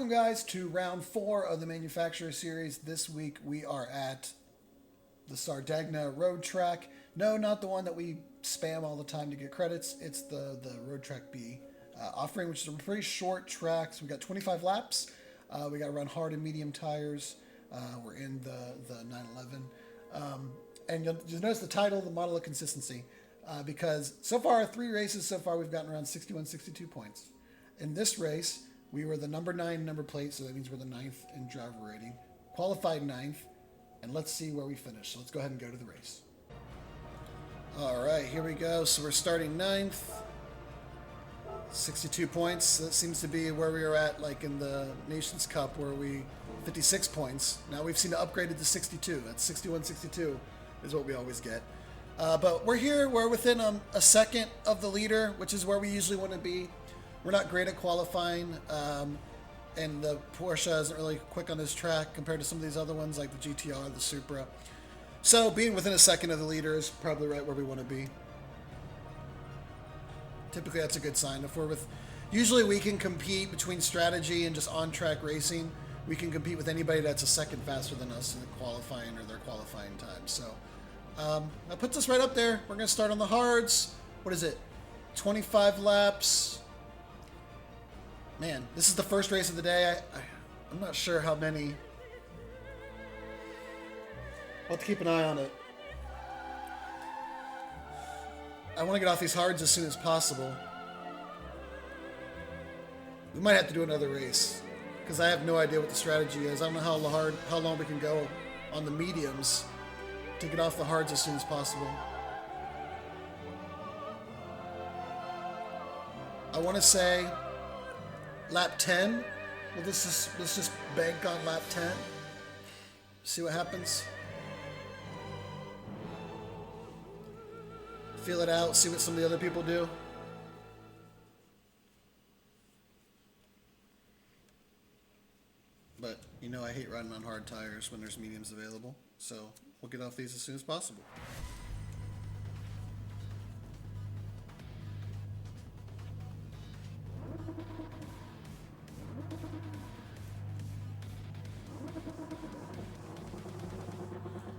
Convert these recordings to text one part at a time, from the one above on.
Welcome, guys, to round 4 of the Manufacturer Series. This week we are at the Sardegna road track. No, not the one that we spam all the time to get credits. It's the road track B offering, which is a pretty short track. So we got 25 laps. We got to run hard and medium tires. We're in the 911. And you'll notice the title, the model of consistency, because so far, 3 races so far, we've gotten around 61, 62 points. In this race, we were the number 9 number plate, so that means we're the 9th in driver rating. Qualified 9th, and let's see where we finish. So let's go ahead and go to the race. All right, here we go. So we're starting 9th. 62 points. That seems to be where we were at, like in the Nations Cup, where we 56 points. Now we've seen it upgraded to 62. That's 61, 62 is what we always get. But we're here. We're within a second of the leader, which is where we usually want to be. We're not great at qualifying, and the Porsche isn't really quick on this track compared to some of these other ones like the GTR, the Supra. So being within a second of the leader is probably right where we want to be. Typically, that's a good sign. If we're with, usually we can compete between strategy and just on-track racing. We can compete with anybody that's a second faster than us in the qualifying or their qualifying time. So that puts us right up there. We're going to start on the hards. What is it? 25 laps. Man, this is the first race of the day. I'm not sure how many. We'll have to keep an eye on it. I want to get off these hards as soon as possible. We might have to do another race because I have no idea what the strategy is. I don't know how long we can go on the mediums to get off the hards as soon as possible. I want to say lap 10. Well, let's just bank on lap 10. See what happens. Feel it out. See what some of the other people do. But, you know, I hate riding on hard tires when there's mediums available. So we'll get off these as soon as possible.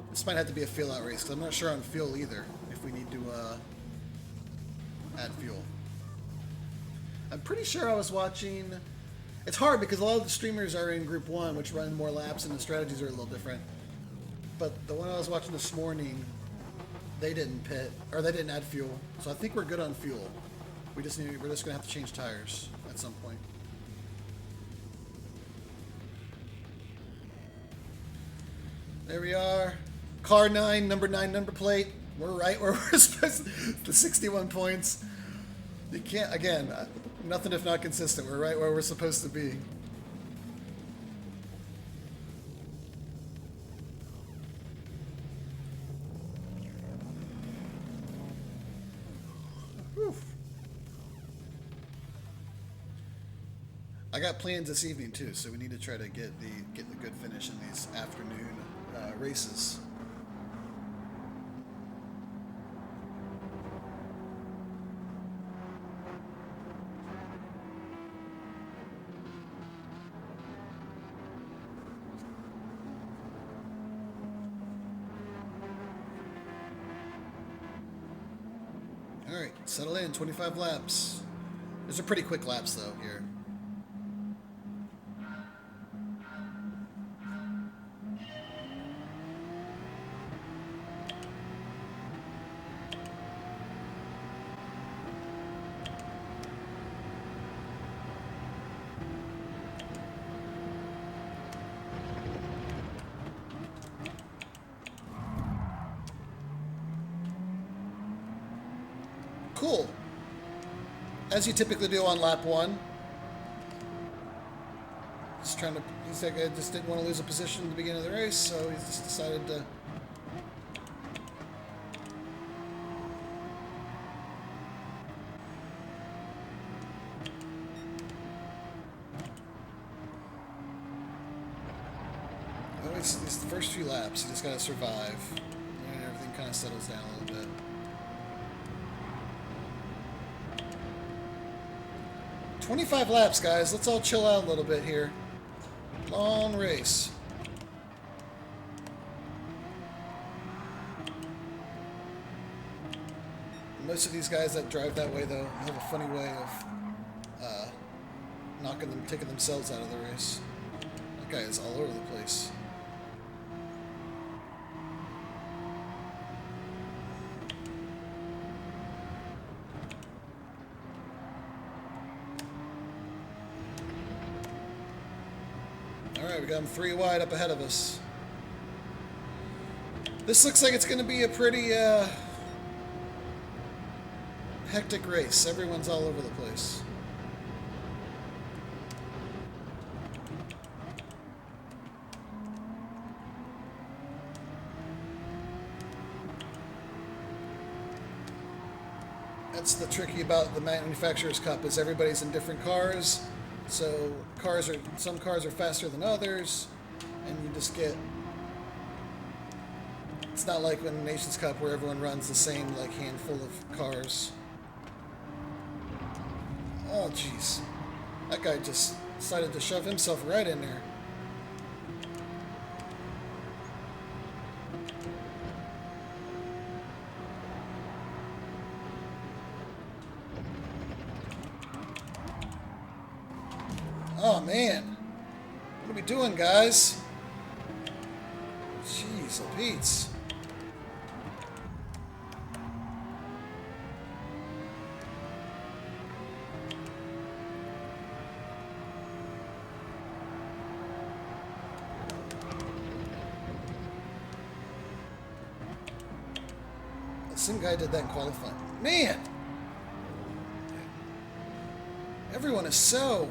This might have to be a feel-out race, because I'm not sure on fuel either, if we need to add fuel. I'm pretty sure I was watching... It's hard, because a lot of the streamers are in Group 1, which run more laps, and the strategies are a little different. But the one I was watching this morning, they didn't pit, or they didn't add fuel. So I think we're good on fuel. We're just going to have to change tires at some point. There we are. Car 9, number 9 number plate. We're right where we're supposed to. The 61 points. You can't, again, nothing if not consistent. We're right where we're supposed to be. Whew. I got plans this evening too, so we need to try to get the good finish in these afternoon races. All right, settle in. 25 laps. These are pretty quick laps though here. Cool. As you typically do on lap 1. He's like, I just didn't want to lose a position at the beginning of the race, so he's just decided to. Well, it's the first few laps, you just gotta survive. And everything kind of settles down a little bit. 25 laps, guys. Let's all chill out a little bit here. Long race. Most of these guys that drive that way, though, have a funny way of taking themselves out of the race. That guy is all over the place. Alright, we got him 3 wide up ahead of us. This looks like it's going to be a pretty hectic race. Everyone's all over the place. That's the tricky about the Manufacturer's Cup, is everybody's in different cars. So some cars are faster than others, and you just get... It's not like in the Nations Cup where everyone runs the same like handful of cars. Oh jeez, that guy just decided to shove himself right in there. Oh man, what are we doing, guys? Jeez, Pete's. Some guy did that in qualifying. Man! Everyone is so...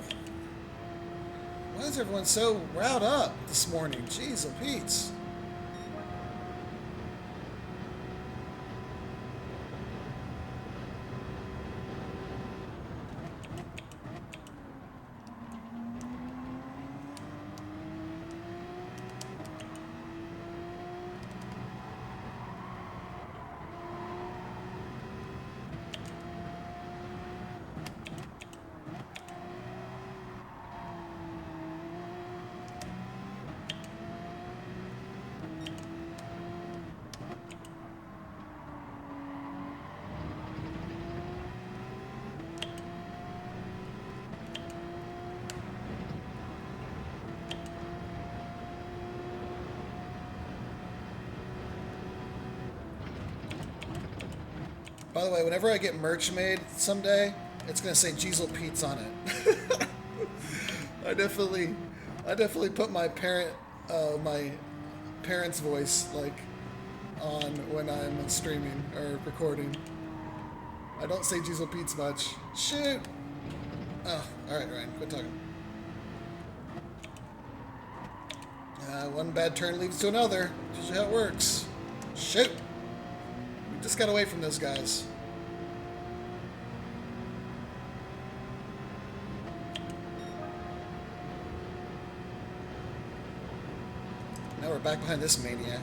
Why is everyone so riled up this morning? Jeez, Pete's. By the way, whenever I get merch made someday, it's gonna say Diesel Pete's on it. I definitely put my parents' voice like on when I'm streaming or recording. I don't say Diesel Pete's much. Shoot. Oh, all right, Ryan, quit talking. One bad turn leads to another. That's usually how it works. Shoot. Just got away from those guys. Now we're back behind this maniac.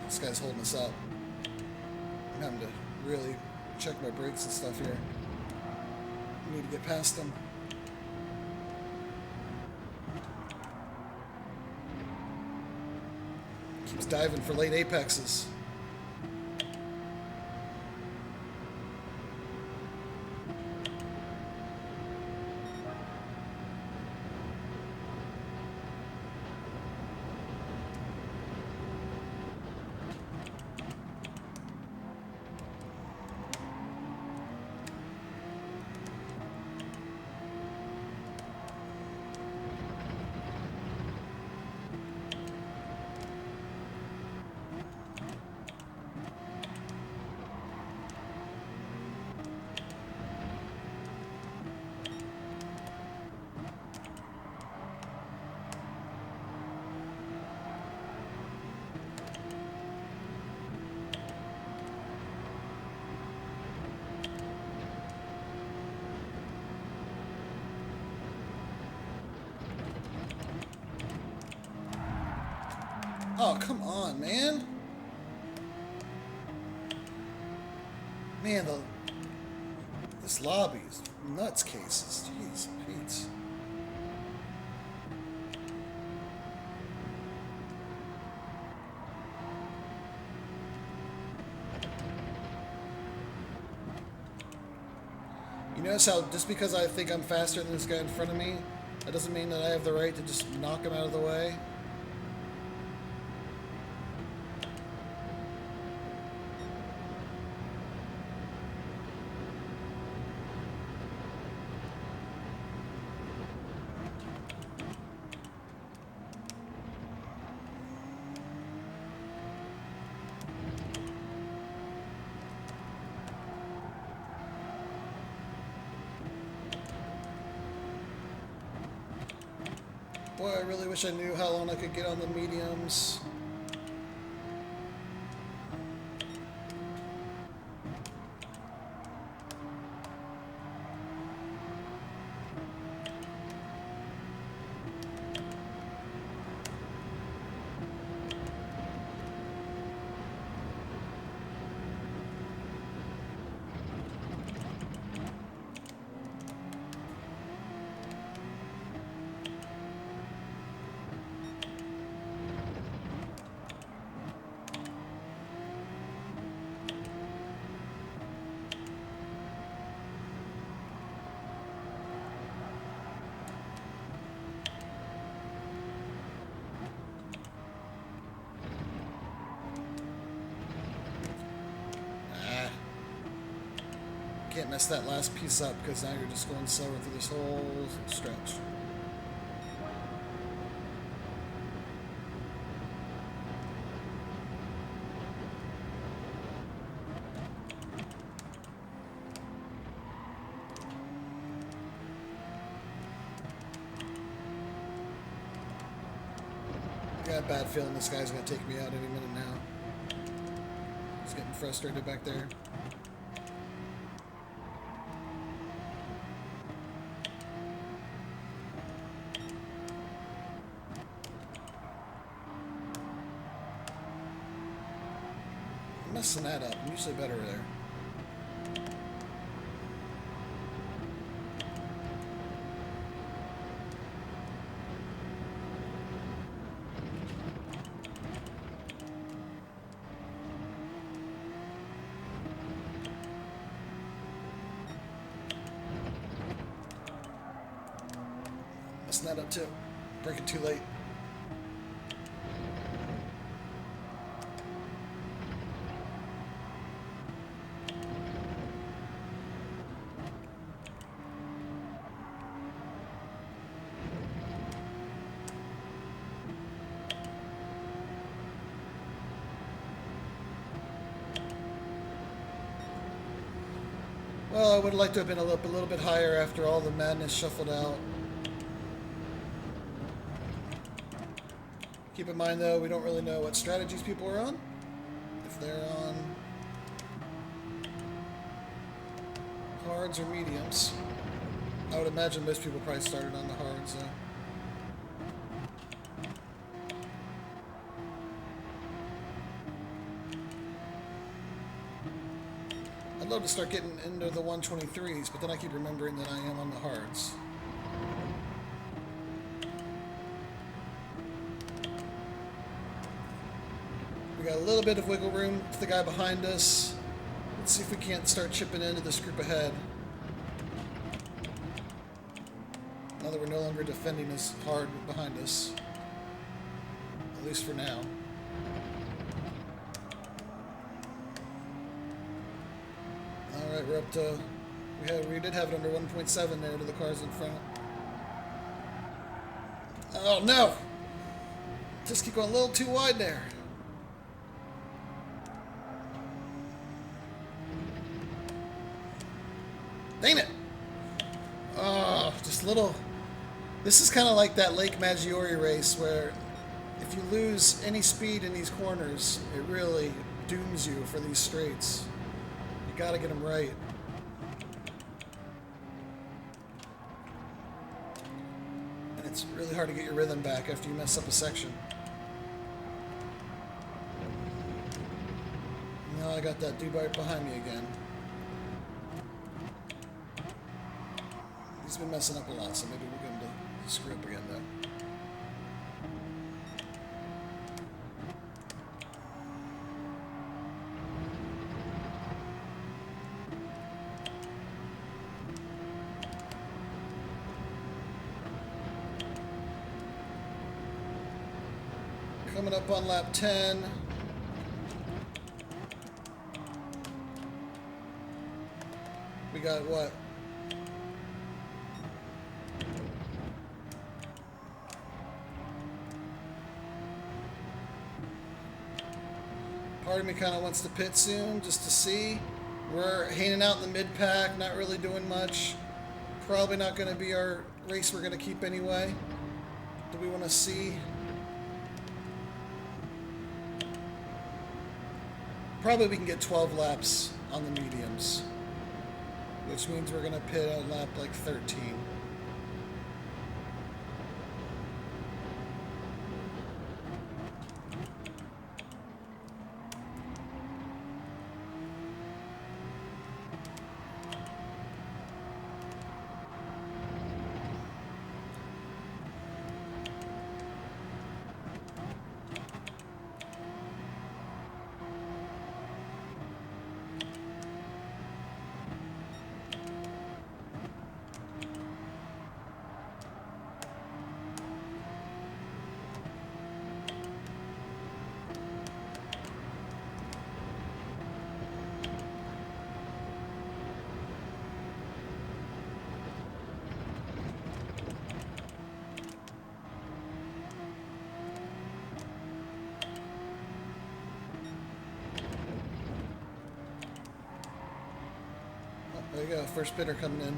This guy's holding us up. I'm having to really check my brakes and stuff here. I need to get past him. Keeps diving for late apexes. Oh, come on, man. Man, this lobby is nuts cases. Jeez, Pete. You notice how just because I think I'm faster than this guy in front of me, that doesn't mean that I have the right to just knock him out of the way? Boy, I really wish I knew how long I could get on the mediums. Can't mess that last piece up because now you're just going slower through this whole stretch. I got a bad feeling this guy's going to take me out any minute now. He's getting frustrated back there. Messing that up. I'm usually better there. Messing that up too. Breaking too late. Well, I would like to have been a little bit higher after all the madness shuffled out. Keep in mind, though, we don't really know what strategies people are on. If they're on hards or mediums. I would imagine most people probably started on the hards, though. I'd love to start getting into the 123s, but then I keep remembering that I am on the hards. We got a little bit of wiggle room to the guy behind us. Let's see if we can't start chipping into this group ahead. Now that we're no longer defending as hard behind us. At least for now. Alright, we're up to... We did have it under 1.7 there to the cars in front. Oh no! Just keep going a little too wide there. Dang it! Oh, just little... This is kind of like that Lake Maggiore race where if you lose any speed in these corners, it really dooms you for these straights. You gotta get them right. And it's really hard to get your rhythm back after you mess up a section. got that dude right behind me again. He's been messing up a lot, so maybe we're going to screw up again, though. Coming up on lap 10. We got what? Part of me kind of wants to pit soon just to see. We're hanging out in the mid-pack, not really doing much. Probably not going to be our race we're going to keep anyway. Do we want to see? Probably we can get 12 laps on the mediums, which means we're going to pit at lap like 13. There you go, first bidder coming in.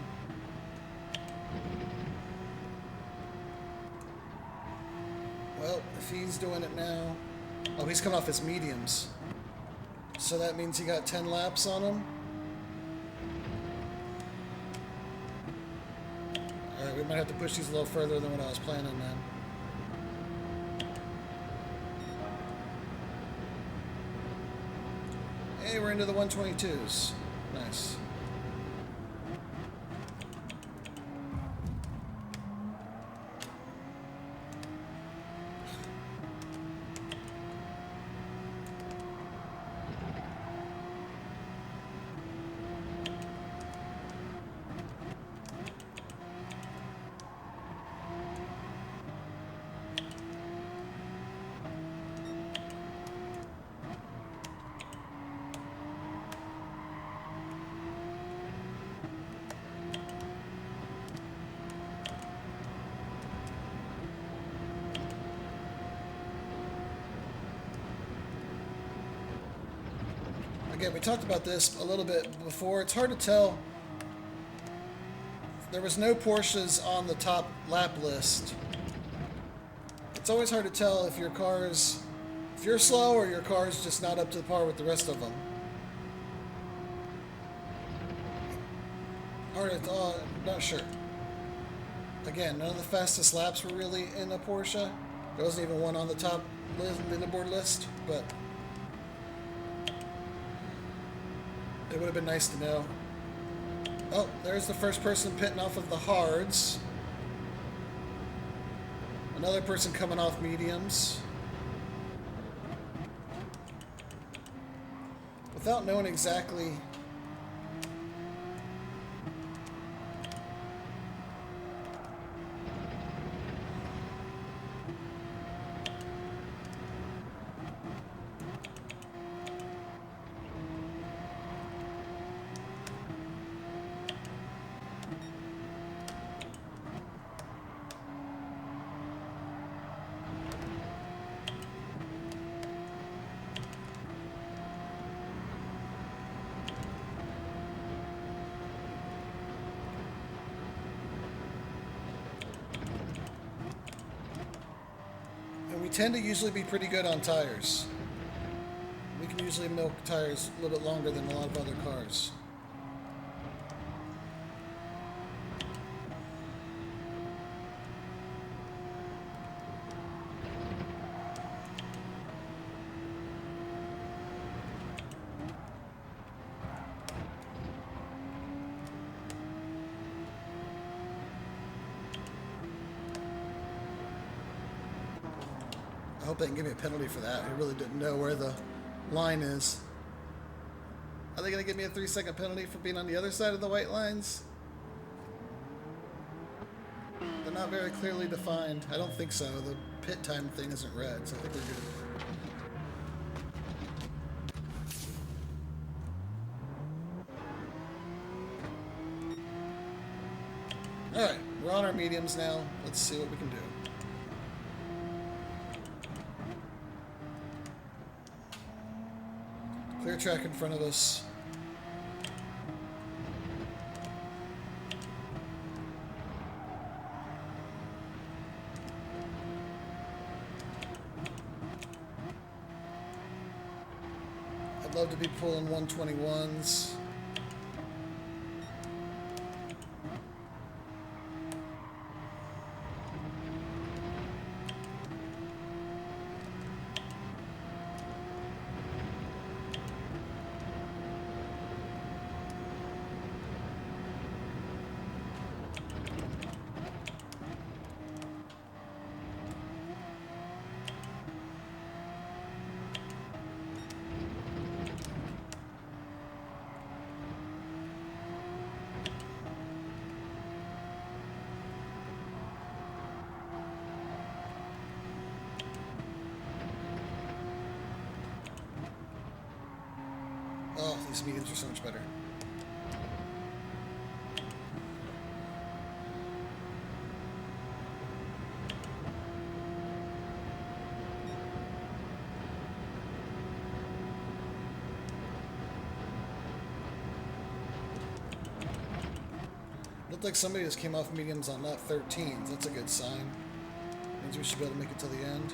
Well, if he's doing it now... Oh, he's coming off his mediums. So that means he got 10 laps on him. Alright, we might have to push these a little further than what I was planning, man. Hey, we're into the 122s. Nice. Again, we talked about this a little bit before. It's hard to tell. There was no Porsches on the top lap list. It's always hard to tell if if you're slow or your car is just not up to par with the rest of them. Not sure. Again, none of the fastest laps were really in a Porsche. There wasn't even one on the top leaderboard list, but it would have been nice to know. Oh, there's the first person pitting off of the hards. Another person coming off mediums. Without knowing exactly... We tend to usually be pretty good on tires. We can usually milk tires a little bit longer than a lot of other cars. I hope they can give me a penalty for that. I really didn't know where the line is. Are they going to give me a 3-second penalty for being on the other side of the white lines? They're not very clearly defined. I don't think so. The pit time thing isn't red, so I think we're good. Alright, we're on our mediums now. Let's see what we can do. Clear track in front of us. I'd love to be pulling 121s. Oh, these mediums are so much better. Looked like somebody just came off mediums on lap 13s. That's a good sign. Means we should be able to make it till the end.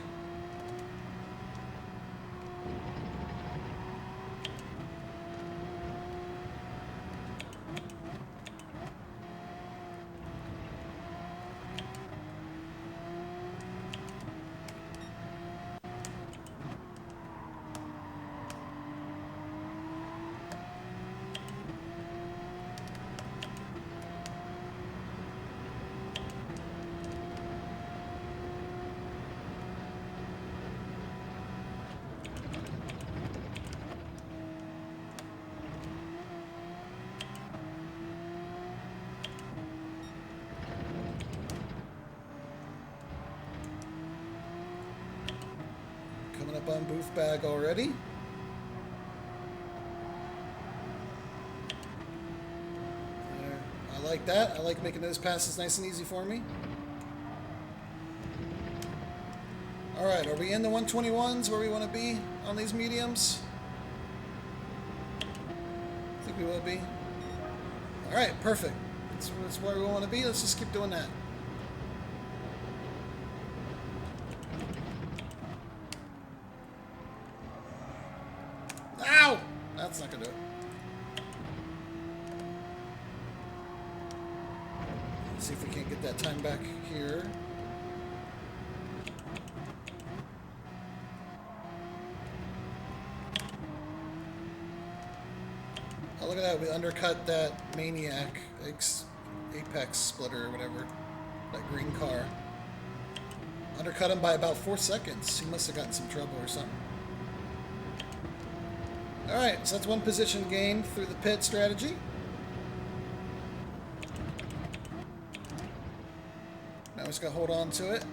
Coming up on booth bag already. I like that. I like making those passes nice and easy for me. Alright, are we in the 121s where we want to be on these mediums? I think we will be. Alright, perfect. That's where we want to be. Let's just keep doing that. Ow! That's not going to do it. Let's see if we can't get that time back here. Oh, look at that. We undercut that Maniac Apex splitter or whatever. That green car. Undercut him by about 4 seconds. He must have gotten some trouble or something. Alright, so that's one position gained through the pit strategy. Now we just gotta hold on to it.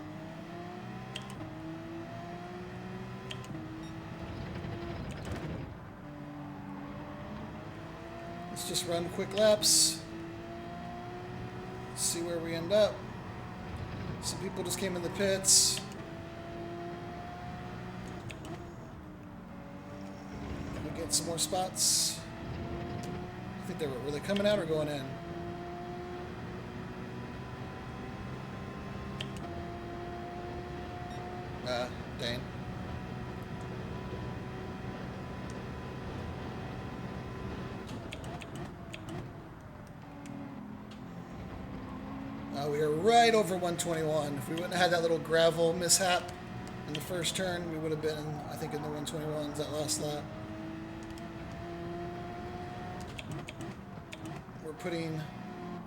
Let's just run quick laps. See where we end up. Some people just came in the pits. We get some more spots. I think were they coming out or going in? Dang. We are right over 121. If we wouldn't have had that little gravel mishap in the first turn, we would have been, I think, in the 121s that last lap.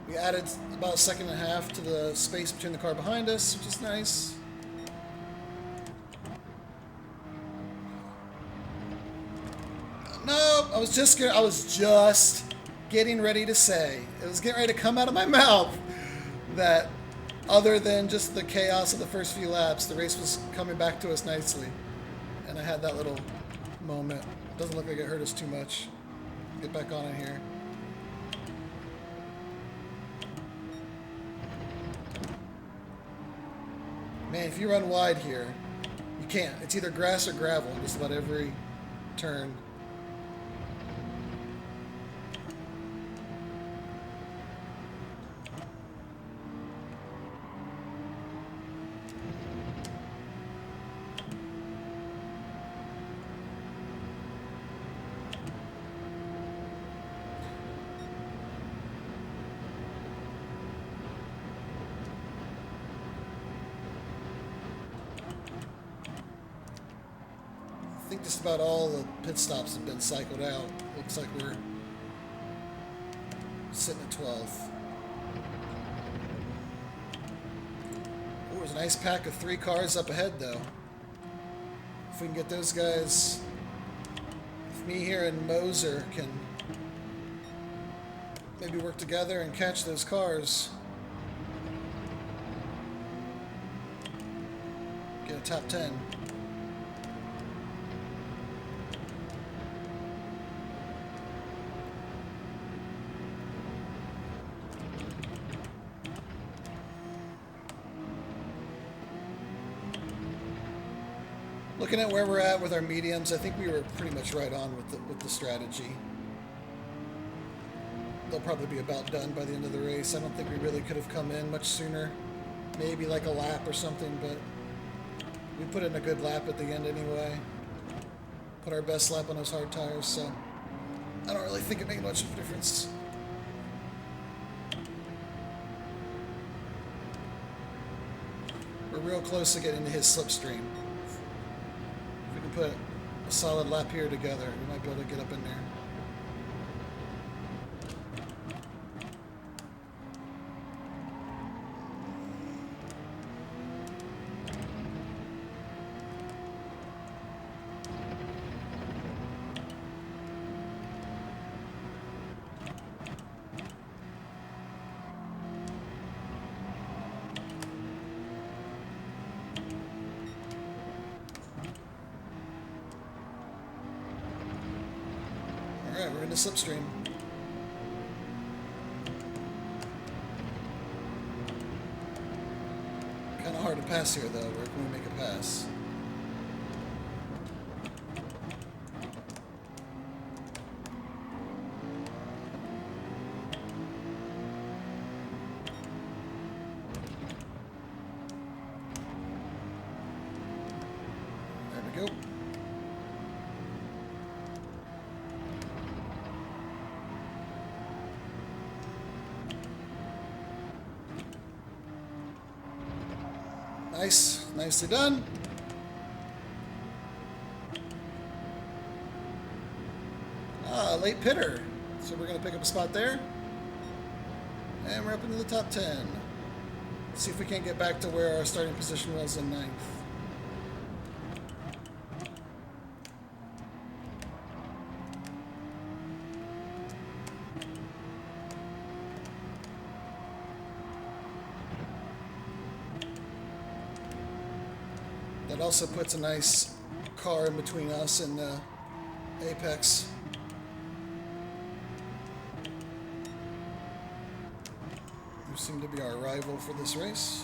We added about a second and a half to the space between the car behind us, which is nice. I was just getting ready to say, it was getting ready to come out of my mouth that other than just the chaos of the first few laps, the race was coming back to us nicely. And I had that little moment. Doesn't look like it hurt us too much. Get back on it here. Man, if you run wide here, you can't. It's either grass or gravel in just about every turn. I think just about all the pit stops have been cycled out. Looks like we're sitting at 12th. Oh, there's a nice pack of 3 cars up ahead, though. If we can get those guys, if me here and Moser can maybe work together and catch those cars, get a top 10. Looking at where we're at with our mediums, I think we were pretty much right on with the strategy. They'll probably be about done by the end of the race. I don't think we really could have come in much sooner. Maybe like a lap or something, but we put in a good lap at the end anyway. Put our best lap on those hard tires, so I don't really think it made much of a difference. We're real close to getting into his slipstream. Put a solid lap here together, we might be able to get up in there. Alright, we're in the slipstream. Kind of hard to pass here, though. Where can we make a pass? There we go. Nice. Nicely done. Late pitter. So we're going to pick up a spot there. And we're up into the top 10. Let's see if we can't get back to where our starting position was in 9th. That also puts a nice car in between us and Apex. Who seem to be our rival for this race.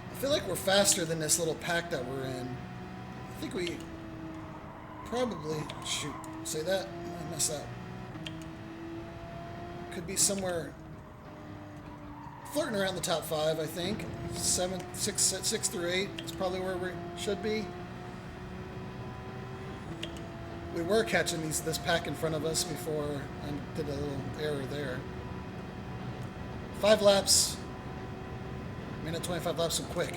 I feel like we're faster than this little pack that we're in. I think we probably, shoot, say that, I messed up. Could be somewhere flirting around the top 5, I think. 6 through 8 is probably where we should be. We were catching this pack in front of us before I did a little error there. 5 laps. I mean, not 25 laps so quick.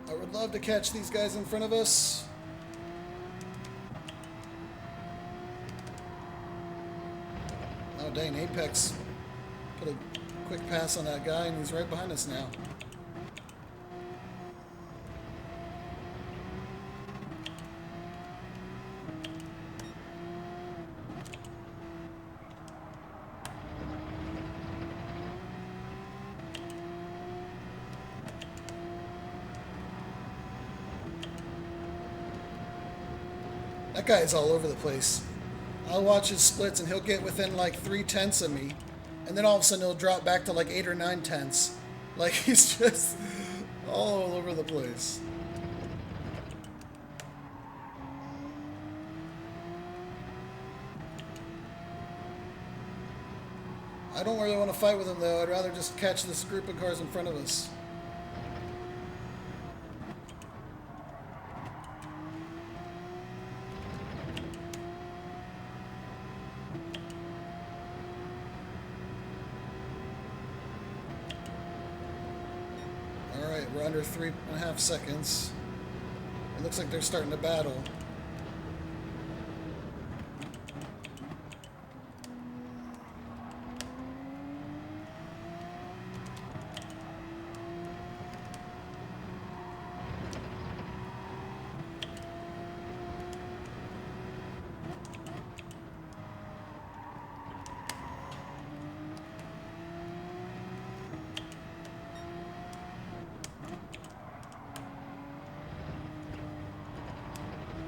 I would love to catch these guys in front of us. Oh, dang, Apex put a quick pass on that guy, and he's right behind us now. That guy is all over the place. I'll watch his splits and he'll get within like 3/10 of me, and then all of a sudden he'll drop back to like 8 or 9/10. Like he's just all over the place. I don't really want to fight with him though. I'd rather just catch this group of cars in front of us. Alright, we're under 3.5 seconds. It looks like they're starting to battle.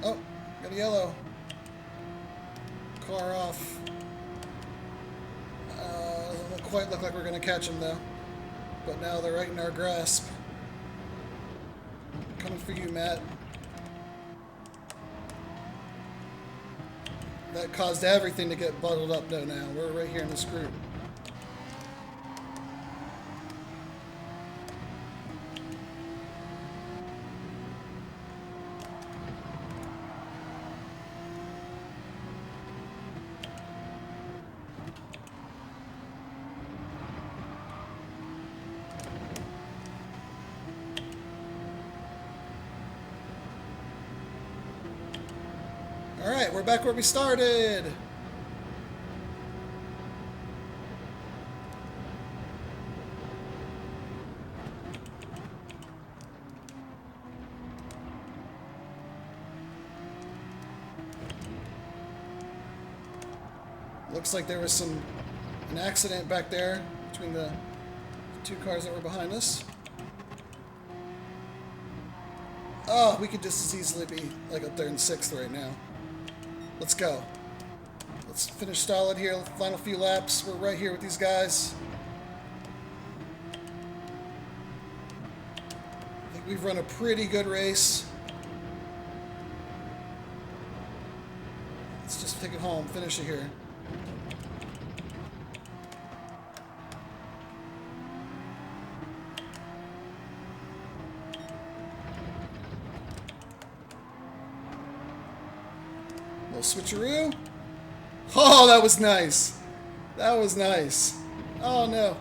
Oh, got a yellow. Car off. Doesn't quite look like we're going to catch them though. But now they're right in our grasp. Coming for you, Matt. That caused everything to get bottled up though now. We're right here in this group. Alright, we're back where we started. Looks like there was an accident back there between the two cars that were behind us. Oh, we could just as easily be like up there in 6th right now. Let's go. Let's finish solid here. Final few laps. We're right here with these guys. I think we've run a pretty good race. Let's just take it home. Finish it here. Little switcheroo. Oh, that was nice. That was nice. Oh, no.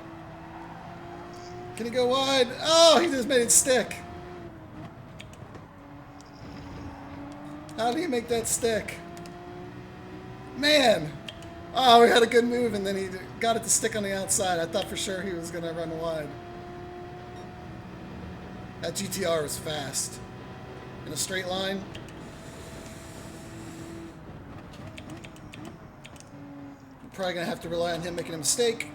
Can he go wide? Oh, he just made it stick. How did he make that stick? Man. Oh, we had a good move, and then he got it to stick on the outside. I thought for sure he was going to run wide. That GTR was fast. In a straight line. Probably going to have to rely on him making a mistake.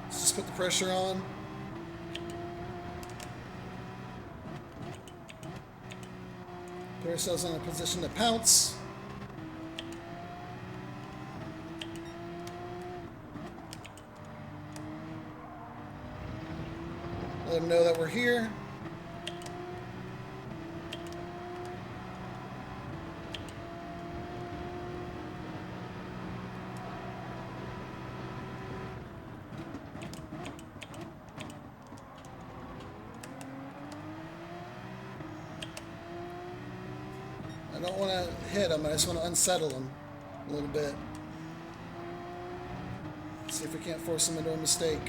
Let's just put the pressure on. Put ourselves in a position to pounce. Let them know that we're here. I don't want to hit him. I just want to unsettle him a little bit. See if we can't force him into a mistake.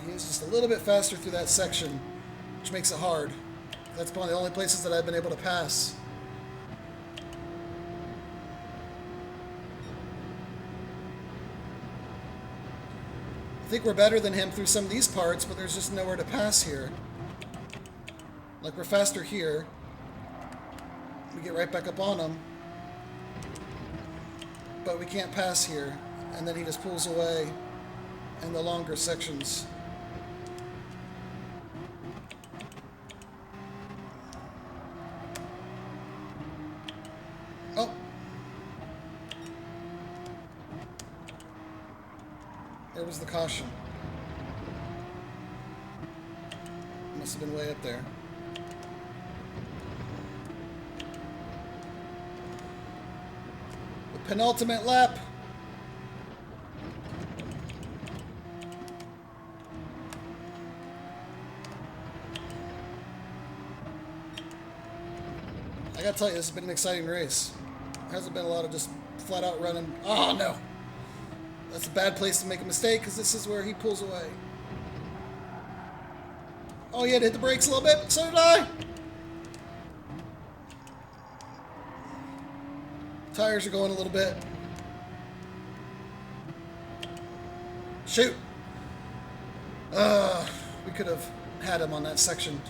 He is just a little bit faster through that section, which makes it hard. That's one of the only places that I've been able to pass. I think we're better than him through some of these parts, but there's just nowhere to pass here. Like, we're faster here. We get right back up on him. But we can't pass here. And then he just pulls away in the longer sections. Oh. There was the caution. Must have been way up there. The penultimate lap. I gotta tell you, this has been an exciting race. There hasn't been a lot of just flat out running. Oh no! That's a bad place to make a mistake because this is where he pulls away. Oh, you had to hit the brakes a little bit. So did I. Tires are going a little bit. Shoot. We could have had him on that section.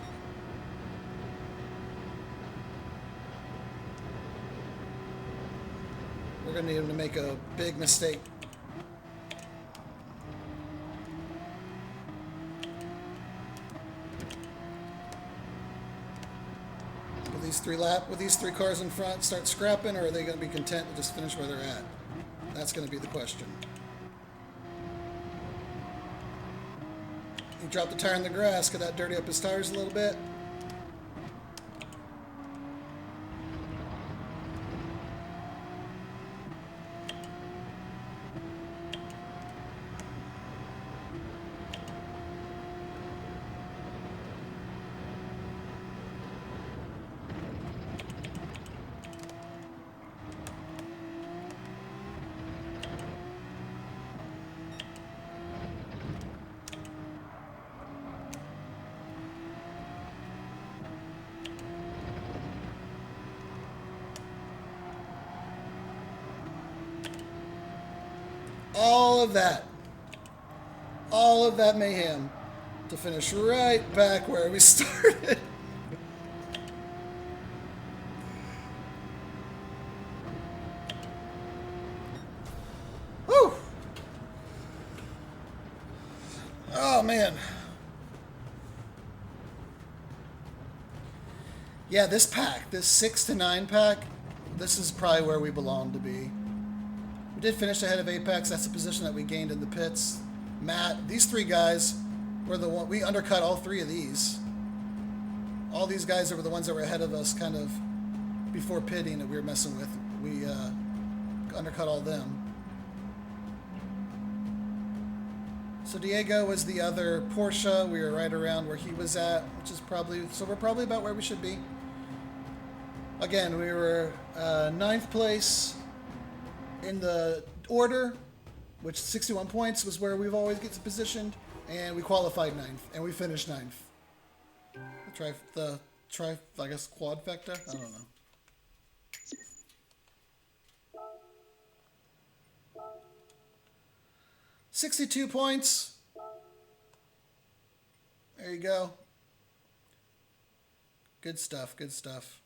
We're going to need him to make a big mistake. With these three cars in front, start scrapping, or are they going to be content to just finish where they're at? That's going to be the question. He dropped the tire in the grass. Could that dirty up his tires a little bit? All of that mayhem to finish right back where we started. Whew. Oh man. Yeah, this pack, this 6 to 9 pack, this is probably where we belong to be. We did finish ahead of Apex. That's the position that we gained in the pits. Matt, these three guys were the one we undercut all three of these. All these guys that were the ones that were ahead of us kind of before pitting that we were messing with. We undercut all them. So Diego was the other Porsche. We were right around where he was at, which is probably, so we're probably about where we should be. Again, we were 9th place in the order, which 61 points was where we've always get positioned, and we qualified 9th, and we finished 9th. I guess quadfecta? I don't know. $62 points. There you go. Good stuff. Good stuff.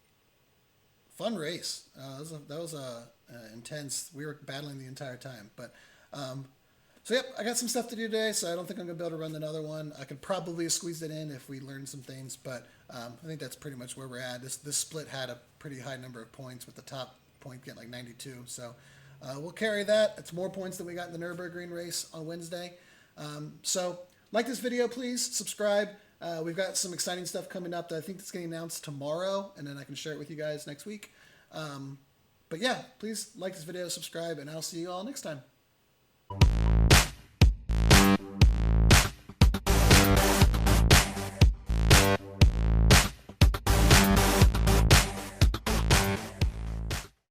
Fun race. That was intense. We were battling the entire time, but so yep, I got some stuff to do today, so I don't think I'm gonna be able to run another one. I could probably squeeze it in if we learn some things, but I think that's pretty much where we're at. This split had a pretty high number of points, with the top point getting like 92. So we'll carry that. It's more points than we got in the Nürburgring race on Wednesday. So like this video, please subscribe. We've got some exciting stuff coming up that I think is getting announced tomorrow, and then I can share it with you guys next week. But yeah, please like this video, subscribe, and I'll see you all next time.